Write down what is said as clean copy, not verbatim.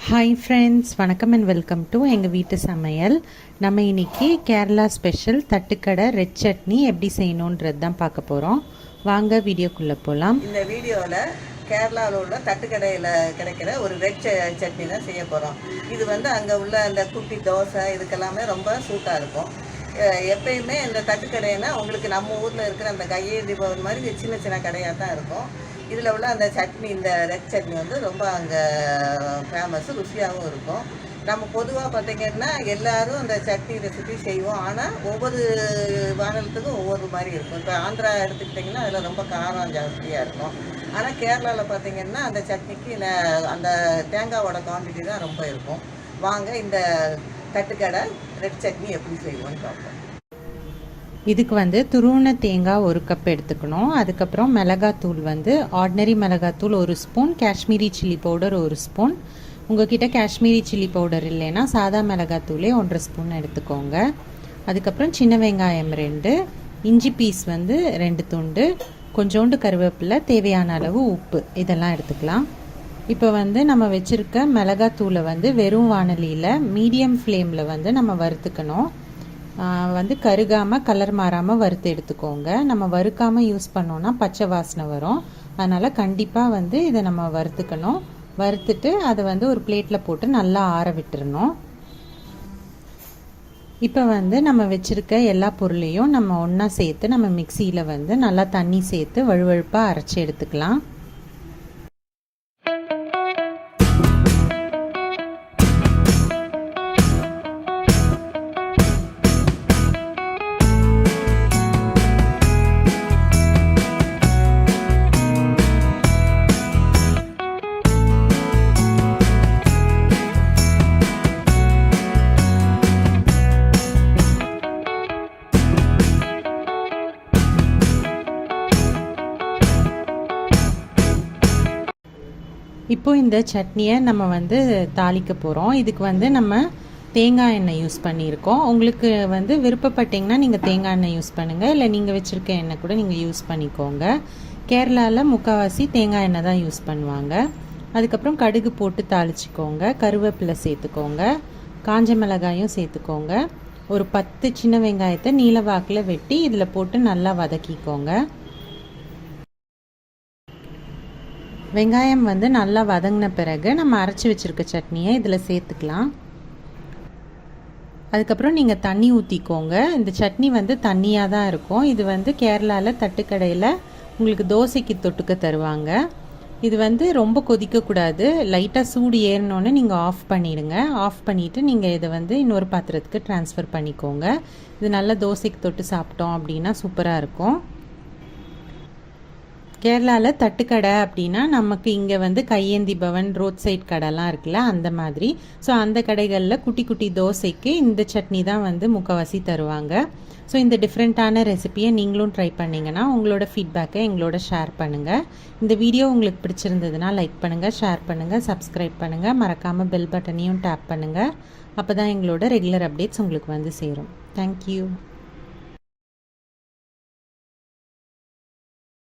Hi friends, வணக்கம் and welcome to எங்கள் வீட்டு சமையல். நம்ம இன்றைக்கி கேரளா ஸ்பெஷல் தட்டுக்கடை ரெட் சட்னி எப்படி செய்யணுன்றது தான் பார்க்க போகிறோம். வாங்க வீடியோக்குள்ளே போகலாம். இந்த வீடியோவில் கேரளாவில் உள்ள தட்டுக்கடையில் கிடைக்கிற ஒரு ரெட் சட்னி தான் செய்ய போகிறோம். இது அங்கே உள்ள அந்த குட்டி தோசை இதுக்கெல்லாமே ரொம்ப சூட்டாக இருக்கும். எப்பயுமே இந்த தட்டுக்கடைன்னா உங்களுக்கு நம்ம ஊரில் இருக்கிற அந்த கையேந்தி பவன் மாதிரி சின்ன சின்ன கடையாக தான் இருக்கும். இதில் உள்ள அந்த சட்னி, இந்த ரெட் சட்னி ரொம்ப அங்கே ஃபேமஸ், ருசியாகவும் இருக்கும். நம்ம பொதுவாக பார்த்திங்கன்னா எல்லோரும் அந்த சட்னி ரெசிபி செய்வோம். ஆனால் ஒவ்வொரு மாநிலத்துக்கும் ஒவ்வொரு மாதிரி இருக்கும். இப்போ ஆந்திரா எடுத்துக்கிட்டிங்கன்னா அதில் ரொம்ப காரம் ஜாஸ்தியாக இருக்கும். ஆனால் கேரளாவில் பார்த்திங்கன்னா அந்த சட்னிக்கு அந்த தேங்காவோட குவான்டிட்டி தான் ரொம்ப இருக்கும். வாங்க இந்த தட்டுக்கடை ரெட் சட்னி எப்படி செய்வோம்னு பார்ப்போம். இதுக்கு துருவன தேங்காய் 1 கப் எடுத்துக்கணும். அதுக்கப்புறம் மிளகாத்தூள் ஆர்டினரி மிளகாத்தூள் 1 spoon, Kashmiri chilli powder 1 spoon. உங்ககிட்ட காஷ்மீரி சில்லி பவுடர் இல்லைன்னா சாதா மிளகாத்தூளே 1.5 ஸ்பூன் எடுத்துக்கோங்க. அதுக்கப்புறம் சின்ன வெங்காயம் 2, இஞ்சி பீஸ் 2 துண்டு, கொஞ்சோண்டு கருவேப்பிலை, தேவையான அளவு உப்பு, இதெல்லாம் எடுத்துக்கலாம். இப்போ நம்ம வச்சுருக்க மிளகாத்தூளை வெறும் வானலியில் மீடியம் ஃப்ளேமில் நம்ம வறுத்துக்கணும். கருகாமல் கலர் மாறாமல் வறுத்து எடுத்துக்கோங்க. நம்ம வறுக்காமல் யூஸ் பண்ணோன்னா பச்சை வாசனை வரும். அதனால் கண்டிப்பாக இதை நம்ம வறுத்துக்கணும். வறுத்துட்டு அதை ஒரு பிளேட்டில் போட்டு நல்லா ஆற விட்டுறணும். இப்போ நம்ம வச்சுருக்க எல்லா பொருளையும் நம்ம ஒன்றா சேர்த்து நம்ம மிக்சியில் நல்லா தண்ணி சேர்த்து வழுவழுப்பாக அரைச்சி எடுத்துக்கலாம். இப்போ இந்த சட்னியை நம்ம தாளிக்க போகிறோம். இதுக்கு நம்ம தேங்காய் எண்ணெய் யூஸ் பண்ணியிருக்கோம். உங்களுக்கு விருப்பப்பட்டீங்கன்னா நீங்கள் தேங்காய் எண்ணெய் யூஸ் பண்ணுங்கள், இல்லை நீங்கள் வச்சுருக்க எண்ணெய் கூட நீங்கள் யூஸ் பண்ணிக்கோங்க. கேரளாவில் முக்கால்வாசி தேங்காய் எண்ணெய் தான் யூஸ் பண்ணுவாங்க. அதுக்கப்புறம் கடுகு போட்டு தாளிச்சிக்கோங்க. கருவேப்பிலை சேர்த்துக்கோங்க. காஞ்ச மிளகாயும் சேர்த்துக்கோங்க. ஒரு 10 சின்ன வெங்காயத்தை நீல வாக்கில் வெட்டி இதில் போட்டு நல்லா வதக்கிக்கோங்க. வெங்காயம் நல்லா வதங்கின பிறகு நம்ம அரைச்சி வச்சுருக்க சட்னியை இதில் சேர்த்துக்கலாம். அதுக்கப்புறம் நீங்கள் தண்ணி ஊற்றிக்கோங்க. இந்த சட்னி தண்ணியாக தான் இருக்கும். இது கேரளாவில் தட்டுக்கடையில் உங்களுக்கு தோசைக்கு தொட்டுக்க தருவாங்க. இது ரொம்ப கொதிக்கக்கூடாது. லைட்டாக சூடு ஏறினோன்னு நீங்கள் ஆஃப் பண்ணிவிடுங்க. ஆஃப் பண்ணிவிட்டு நீங்கள் இதை இன்னொரு பாத்திரத்துக்கு ட்ரான்ஸ்ஃபர் பண்ணிக்கோங்க. இது நல்லா தோசைக்கு தொட்டு சாப்பிட்டோம் அப்படின்னா சூப்பராக இருக்கும். கேரளாவில் தட்டுக்கடை அப்படின்னா நமக்கு இங்கே கையேந்தி பவன், ரோட் சைட் கடைலாம் இருக்குல்ல, அந்த மாதிரி. ஸோ அந்த கடைகளில் குட்டி குட்டி தோசைக்கு இந்த சட்னி தான் முக்கால்வாசி தருவாங்க. ஸோ இந்த டிஃப்ரெண்ட்டான ரெசிபியை நீங்களும் ட்ரை பண்ணிங்கன்னா உங்களோட ஃபீட்பேக்கை எங்களோட ஷேர் பண்ணுங்கள். இந்த வீடியோ உங்களுக்கு பிடிச்சிருந்ததுன்னா லைக் பண்ணுங்கள், ஷேர் பண்ணுங்கள், சப்ஸ்கிரைப் பண்ணுங்கள். மறக்காமல் பெல் பட்டனையும் டேப் பண்ணுங்கள். அப்போ தான் எங்களோட ரெகுலர் அப்டேட்ஸ் உங்களுக்கு சேரும். தேங்க்யூ.